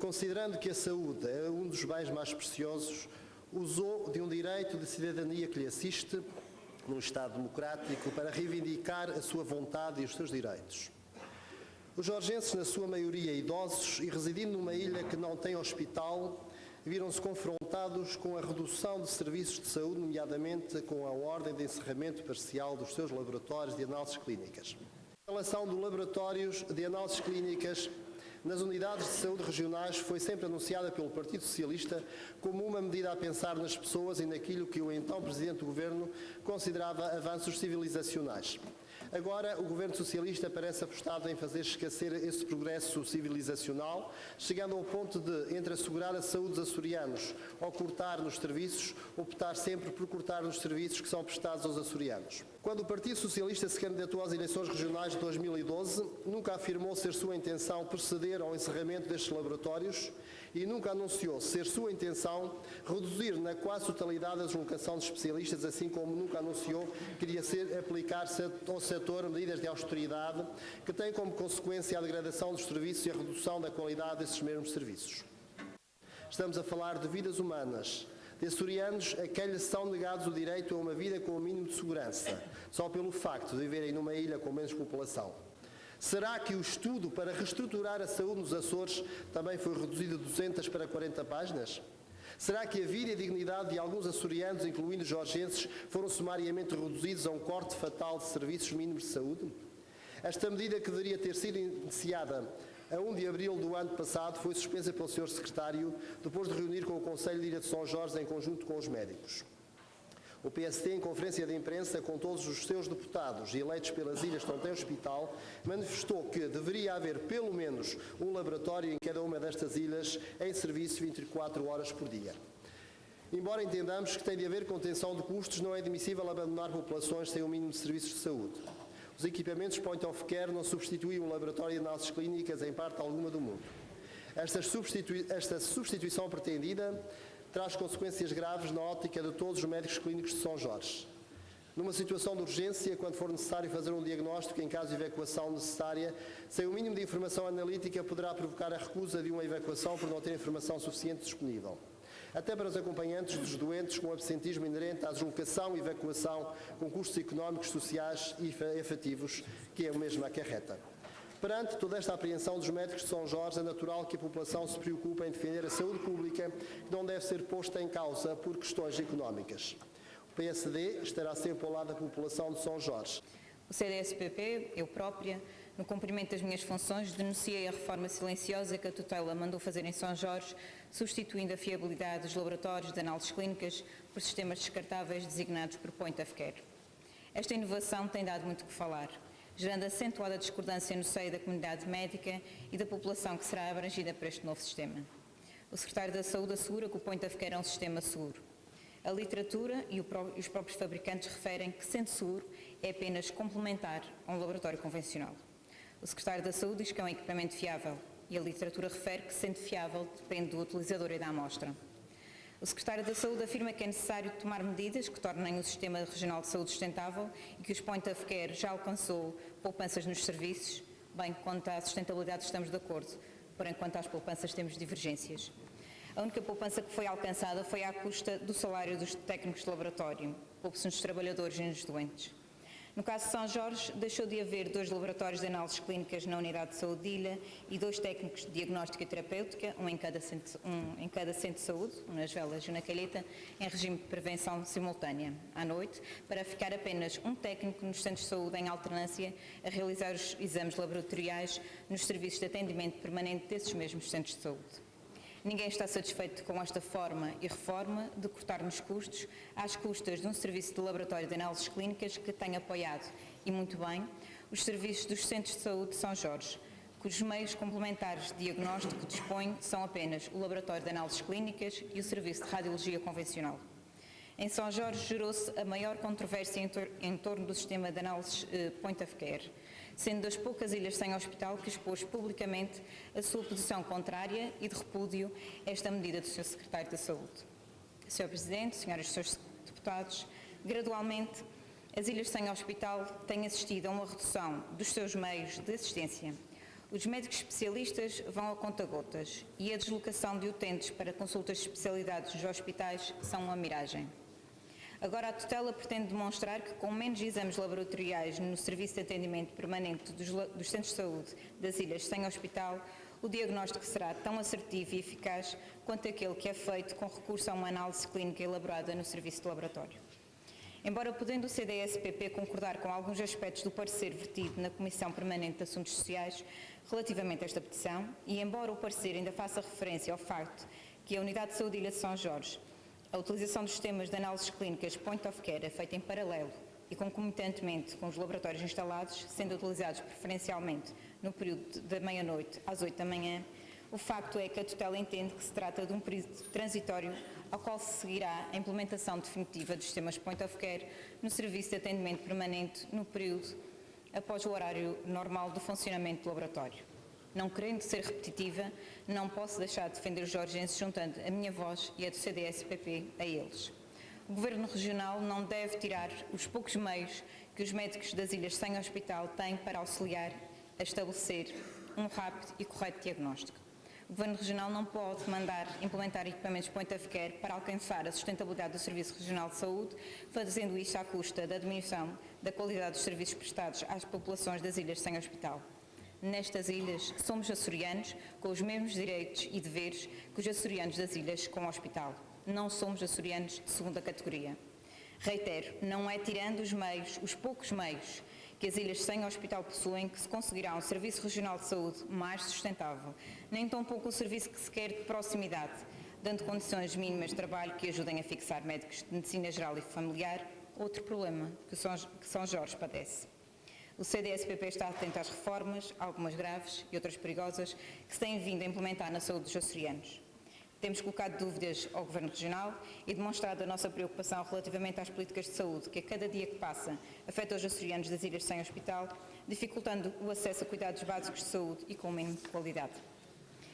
considerando que a saúde é um dos bens mais preciosos, usou de um direito de cidadania que lhe assiste num Estado democrático para reivindicar a sua vontade e os seus direitos. Os georgenses, na sua maioria idosos e residindo numa ilha que não tem hospital, viram-se confrontados com a redução de serviços de saúde, nomeadamente com a ordem de encerramento parcial dos seus laboratórios de análises clínicas. A instalação de laboratórios de análises clínicas nas unidades de saúde regionais foi sempre anunciada pelo Partido Socialista como uma medida a pensar nas pessoas e naquilo que o então Presidente do Governo considerava avanços civilizacionais. Agora, o Governo Socialista parece apostado em fazer esquecer esse progresso civilizacional, chegando ao ponto de, entre assegurar a saúde dos açorianos ou cortar nos serviços, optar sempre por cortar nos serviços que são prestados aos açorianos. Quando o Partido Socialista se candidatou às eleições regionais de 2012, nunca afirmou ser sua intenção proceder ao encerramento destes laboratórios e nunca anunciou ser sua intenção reduzir na quase totalidade a deslocação de especialistas, assim como nunca anunciou que iria aplicar-se ao setor medidas de austeridade que têm como consequência a degradação dos serviços e a redução da qualidade desses mesmos serviços. Estamos a falar de vidas humanas, de açorianos a quem lhes são negados o direito a uma vida com o mínimo de segurança, só pelo facto de viverem numa ilha com menos população. Será que o estudo para reestruturar a saúde nos Açores também foi reduzido de 200 para 40 páginas? Será que a vida e a dignidade de alguns açorianos, incluindo georgenses, foram sumariamente reduzidos a um corte fatal de serviços mínimos de saúde? Esta medida, que deveria ter sido iniciada a 1 de abril do ano passado, foi suspensa pelo Sr. Secretário depois de reunir com o Conselho de Ilha de São Jorge em conjunto com os médicos. O PSD, em conferência de imprensa com todos os seus deputados eleitos pelas ilhas que não têm hospital, manifestou que deveria haver pelo menos um laboratório em cada uma destas ilhas em serviço 24 horas por dia. Embora entendamos que tem de haver contenção de custos, não é admissível abandonar populações sem o mínimo de serviços de saúde. Os equipamentos point of care não substituem um laboratório de análises clínicas em parte alguma do mundo. Esta substituição pretendida traz consequências graves na ótica de todos os médicos clínicos de São Jorge. Numa situação de urgência, quando for necessário fazer um diagnóstico em caso de evacuação necessária, sem o mínimo de informação analítica, poderá provocar a recusa de uma evacuação por não ter informação suficiente disponível. Até para os acompanhantes dos doentes com absentismo inerente à deslocação e evacuação com custos económicos, sociais e efetivos que é o mesmo acarreta. Perante toda esta apreensão dos médicos de São Jorge, é natural que a população se preocupe em defender a saúde pública, que não deve ser posta em causa por questões económicas. O PSD estará sempre ao lado da população de São Jorge. O CDS-PP, eu própria, no cumprimento das minhas funções, denunciei a reforma silenciosa que a tutela mandou fazer em São Jorge, substituindo a fiabilidade dos laboratórios de análises clínicas por sistemas descartáveis designados por point of care. Esta inovação tem dado muito que falar, gerando acentuada discordância no seio da comunidade médica e da população que será abrangida por este novo sistema. O Secretário da Saúde assegura que o point of care é um sistema seguro. A literatura e os próprios fabricantes referem que, sendo seguro, é apenas complementar a um laboratório convencional. O Secretário da Saúde diz que é um equipamento fiável e a literatura refere que, sendo fiável, depende do utilizador e da amostra. O Secretário da Saúde afirma que é necessário tomar medidas que tornem o Sistema Regional de Saúde sustentável e que os point of care já alcançou poupanças nos serviços. Bem, quanto à sustentabilidade estamos de acordo, porém quanto às poupanças temos divergências. A única poupança que foi alcançada foi à custa do salário dos técnicos de laboratório, poupa-se nos trabalhadores e nos doentes. No caso de São Jorge, deixou de haver 2 laboratórios de análises clínicas na Unidade de Saúde de Ilha e 2 técnicos de diagnóstica e terapêutica, um em cada centro de saúde, um nas Velas e um na Calheta, em regime de prevenção simultânea, à noite, para ficar apenas um técnico nos centros de saúde em alternância a realizar os exames laboratoriais nos serviços de atendimento permanente desses mesmos centros de saúde. Ninguém está satisfeito com esta forma e reforma de cortar nos custos às custas de um serviço de laboratório de análises clínicas que tem apoiado, e muito bem, os serviços dos centros de saúde de São Jorge, cujos meios complementares de diagnóstico dispõem são apenas o laboratório de análises clínicas e o serviço de radiologia convencional. Em São Jorge gerou-se a maior controvérsia em torno do sistema de análises point of care, sendo das poucas ilhas sem hospital que expôs publicamente a sua posição contrária e de repúdio a esta medida do Sr. Secretário da Saúde. Sr. Presidente, Senhoras e Srs. Deputados, gradualmente as ilhas sem hospital têm assistido a uma redução dos seus meios de assistência. Os médicos especialistas vão a conta-gotas e a deslocação de utentes para consultas de especialidades nos hospitais são uma miragem. Agora, a tutela pretende demonstrar que, com menos exames laboratoriais no serviço de atendimento permanente dos centros de saúde das ilhas sem hospital, o diagnóstico será tão assertivo e eficaz quanto aquele que é feito com recurso a uma análise clínica elaborada no serviço de laboratório. Embora podendo o CDS-PP concordar com alguns aspectos do parecer vertido na Comissão Permanente de Assuntos Sociais relativamente a esta petição, e embora o parecer ainda faça referência ao facto que a Unidade de Saúde Ilha de São Jorge, a utilização dos sistemas de análises clínicas Point of Care é feita em paralelo e concomitantemente com os laboratórios instalados, sendo utilizados preferencialmente no período da meia-noite às 8 da manhã, o facto é que a tutela entende que se trata de um período transitório ao qual se seguirá a implementação definitiva dos sistemas Point of Care no serviço de atendimento permanente no período após o horário normal do funcionamento do laboratório. Não querendo ser repetitiva, não posso deixar de defender os jorgenses juntando a minha voz e a do CDS-PP a eles. O Governo Regional não deve tirar os poucos meios que os médicos das ilhas sem hospital têm para auxiliar a estabelecer um rápido e correto diagnóstico. O Governo Regional não pode mandar implementar equipamentos Point of Care para alcançar a sustentabilidade do Serviço Regional de Saúde, fazendo isto à custa da diminuição da qualidade dos serviços prestados às populações das ilhas sem hospital. Nestas ilhas, somos açorianos com os mesmos direitos e deveres que os açorianos das ilhas com hospital. Não somos açorianos de segunda categoria. Reitero, não é tirando os meios, os poucos meios, que as ilhas sem hospital possuem que se conseguirá um serviço regional de saúde mais sustentável, nem tampouco um serviço que se quer de proximidade, dando condições mínimas de trabalho que ajudem a fixar médicos de medicina geral e familiar, outro problema que São Jorge padece. O CDS-PP está atento às reformas, algumas graves e outras perigosas, que se têm vindo a implementar na saúde dos açorianos. Temos colocado dúvidas ao Governo Regional e demonstrado a nossa preocupação relativamente às políticas de saúde que, a cada dia que passa, afetam os açorianos das ilhas sem hospital, dificultando o acesso a cuidados básicos de saúde e com mínimo de qualidade.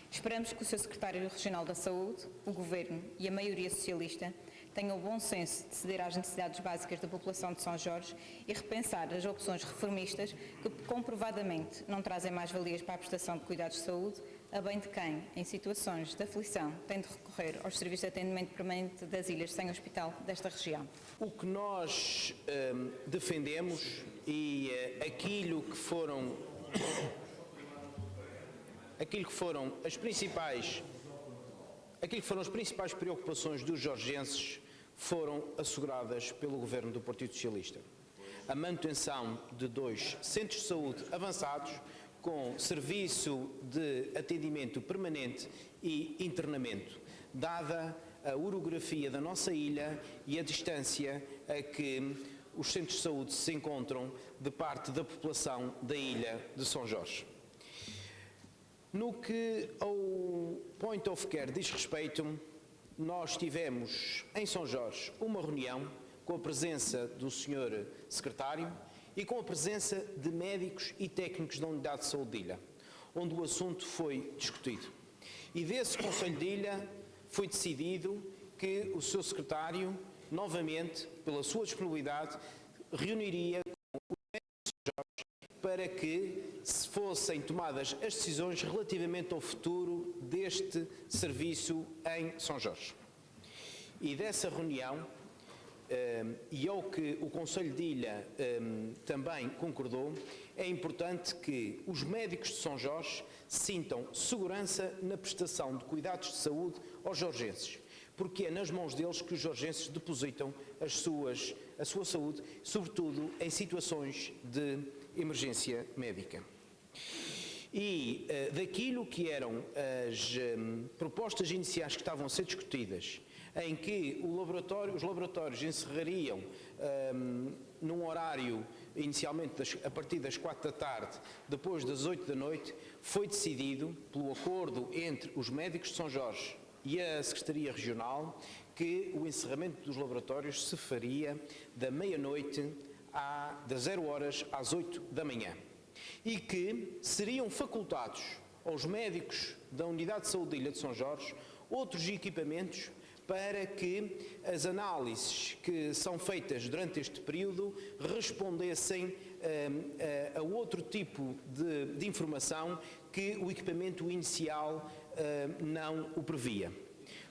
Esperamos que o Sr. Secretário Regional da Saúde, o Governo e a maioria socialista tenham o bom senso de ceder às necessidades básicas da população de São Jorge e repensar as opções reformistas que comprovadamente não trazem mais-valias para a prestação de cuidados de saúde, a bem de quem, em situações de aflição, tem de recorrer aos serviços de atendimento permanente das ilhas sem hospital desta região. O que nós defendemos e aquilo que foram as principais preocupações dos jorgenses foram asseguradas pelo Governo do Partido Socialista. A manutenção de 2 centros de saúde avançados com serviço de atendimento permanente e internamento, dada a orografia da nossa ilha e a distância a que os centros de saúde se encontram de parte da população da ilha de São Jorge. No que ao Point of Care diz respeito, nós tivemos em São Jorge uma reunião com a presença do Sr. Secretário e com a presença de médicos e técnicos da Unidade de Saúde de Ilha, onde o assunto foi discutido. E desse Conselho de Ilha foi decidido que o Sr. Secretário, novamente, pela sua disponibilidade, reuniria com os médicos de São Jorge para que se fossem tomadas as decisões relativamente ao futuro deste serviço em São Jorge. E dessa reunião, e ao que o Conselho de Ilha também concordou, é importante que os médicos de São Jorge sintam segurança na prestação de cuidados de saúde aos jorgenses, porque é nas mãos deles que os jorgenses depositam a sua saúde, sobretudo em situações de emergência médica. E daquilo que eram as propostas iniciais que estavam a ser discutidas, em que os laboratórios encerrariam num horário, inicialmente a partir das 4 da tarde, depois das 8 da noite, foi decidido, pelo acordo entre os médicos de São Jorge e a Secretaria Regional, que o encerramento dos laboratórios se faria da meia-noite das 0 horas às 8 da manhã. E que seriam facultados aos médicos da Unidade de Saúde da Ilha de São Jorge outros equipamentos para que as análises que são feitas durante este período respondessem a outro tipo de informação que o equipamento inicial não o previa.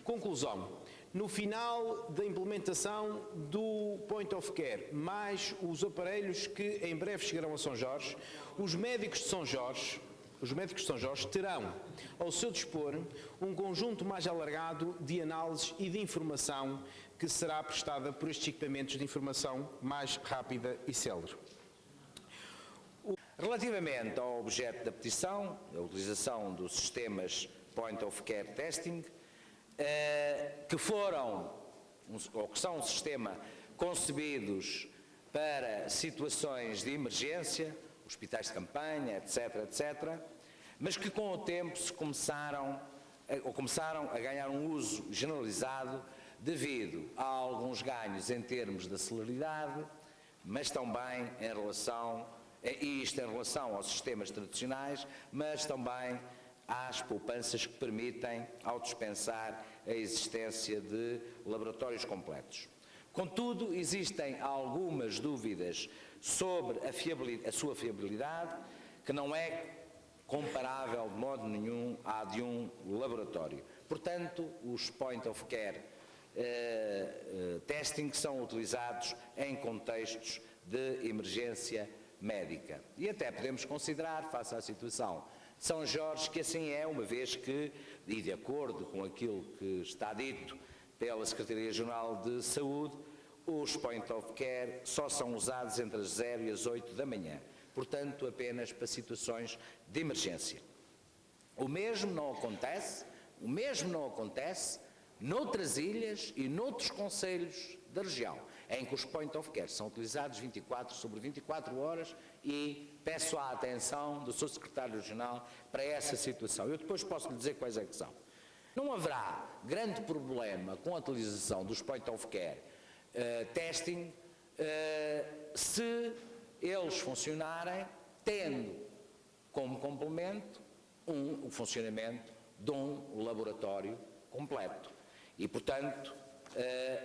Conclusão. No final da implementação do Point of Care, mais os aparelhos que em breve chegarão a São Jorge, os médicos de São Jorge terão ao seu dispor um conjunto mais alargado de análises e de informação que será prestada por estes equipamentos de informação mais rápida e célere. Relativamente ao objeto da petição, a utilização dos sistemas Point of Care Testing, que foram, ou que são um sistema concebidos para situações de emergência, hospitais de campanha, etc., etc., mas que com o tempo começaram a ganhar um uso generalizado devido a alguns ganhos em termos de celeridade, mas também em relação aos sistemas tradicionais, mas também às poupanças que permitem ao dispensar a existência de laboratórios completos. Contudo, existem algumas dúvidas sobre a sua fiabilidade, que não é comparável de modo nenhum à de um laboratório. Portanto, os Point of Care Testing são utilizados em contextos de emergência médica. E até podemos considerar, face à situação de São Jorge, que assim é, uma vez que, e de acordo com aquilo que está dito pela Secretaria-Geral de Saúde, os Point of Care só são usados entre as 0 e as 8 da manhã, portanto apenas para situações de emergência. O mesmo não acontece noutras ilhas e noutros concelhos da região, em que os Point of Care são utilizados 24 sobre 24 horas, e peço a atenção do Sr. Secretário Regional para essa situação. Eu depois posso lhe dizer quais é que são. Não haverá grande problema com a utilização dos Point of Care Testing se eles funcionarem tendo como complemento o funcionamento de um laboratório completo. E, portanto,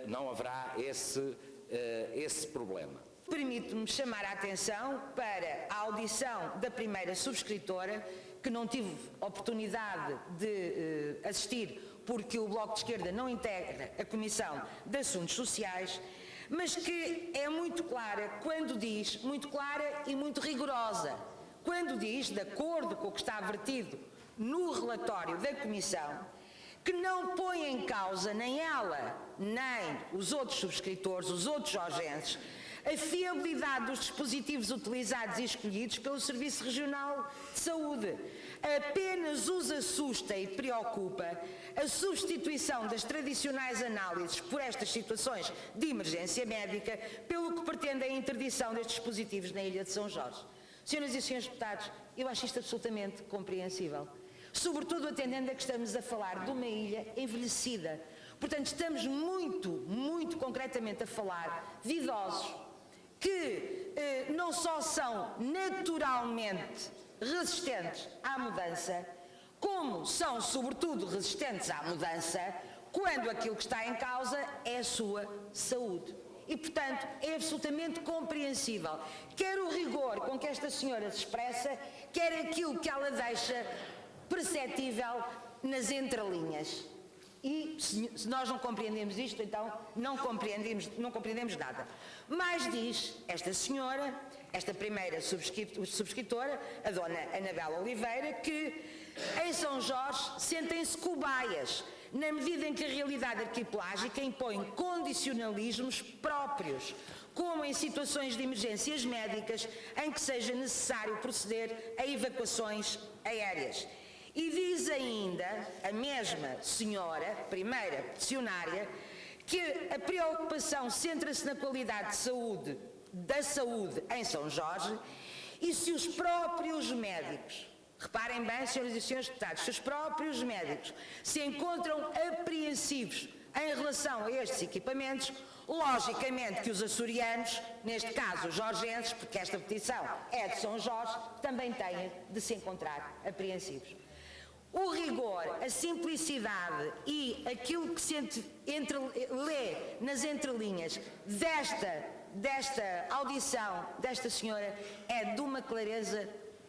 não haverá esse problema. Permito-me chamar a atenção para a audição da primeira subscritora, que não tive oportunidade de assistir porque o Bloco de Esquerda não integra a Comissão de Assuntos Sociais, mas que é muito clara quando diz, muito clara e muito rigorosa, quando diz, de acordo com o que está vertido no relatório da Comissão, que não põe em causa nem ela, nem os outros subscritores, os outros jorgenses, a fiabilidade dos dispositivos utilizados e escolhidos pelo Serviço Regional de Saúde. Apenas os assusta e preocupa a substituição das tradicionais análises por estas situações de emergência médica, pelo que pretende a interdição destes dispositivos na Ilha de São Jorge. Senhoras e senhores deputados, eu acho isto absolutamente compreensível, sobretudo atendendo a que estamos a falar de uma ilha envelhecida. Portanto, estamos muito concretamente a falar de idosos que não só são naturalmente resistentes à mudança, como são sobretudo resistentes à mudança quando aquilo que está em causa é a sua saúde. E, portanto, é absolutamente compreensível, quer o rigor com que esta senhora se expressa, quer aquilo que ela deixa perceptível nas entrelinhas. E se nós não compreendemos isto, então não compreendemos nada. Mas diz esta senhora, esta primeira subscritora, a dona Anabela Oliveira, que em São Jorge sentem-se cobaias, na medida em que a realidade arquipelágica impõe condicionalismos próprios, como em situações de emergências médicas em que seja necessário proceder a evacuações aéreas. E diz ainda a mesma senhora, primeira peticionária, que a preocupação centra-se na qualidade da saúde em São Jorge, e se os próprios médicos, reparem bem, senhoras e senhores deputados, se os próprios médicos se encontram apreensivos em relação a estes equipamentos, logicamente que os açorianos, neste caso os jorgenses, porque esta petição é de São Jorge, também têm de se encontrar apreensivos. o rigor, a simplicidade e aquilo que se lê nas entrelinhas desta audição desta senhora é de uma clareza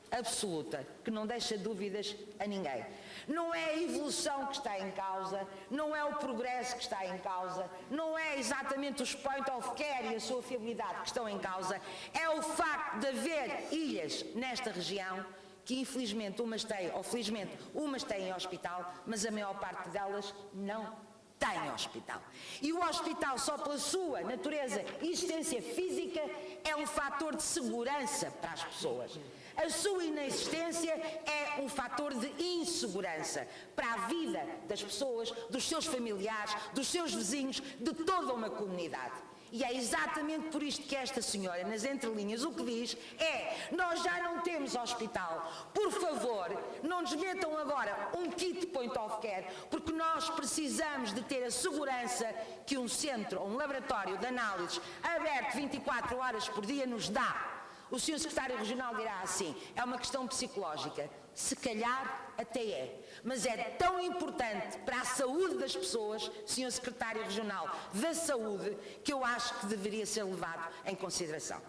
absoluta, que não deixa dúvidas a ninguém. Não é a evolução que está em causa, não é o progresso que está em causa, não é exatamente os point of care e a sua fiabilidade que estão em causa, é o facto de haver ilhas nesta região que infelizmente umas têm, ou felizmente umas têm hospital, mas a maior parte delas não tem hospital. E o hospital, só pela sua natureza e existência física, é um fator de segurança para as pessoas. A sua inexistência é um fator de insegurança para a vida das pessoas, dos seus familiares, dos seus vizinhos, de toda uma comunidade. E é exatamente por isto que esta senhora, nas entrelinhas, o que diz é: nós já não temos hospital, por favor, não nos metam agora um kit point of care, porque nós precisamos de ter a segurança que um centro ou um laboratório de análises aberto 24 horas por dia nos dá. O Sr. Secretário Regional dirá assim: é uma questão psicológica. Se calhar até é, mas é tão importante para a saúde das pessoas, Sr. Secretário Regional da Saúde, que eu acho que deveria ser levado em consideração.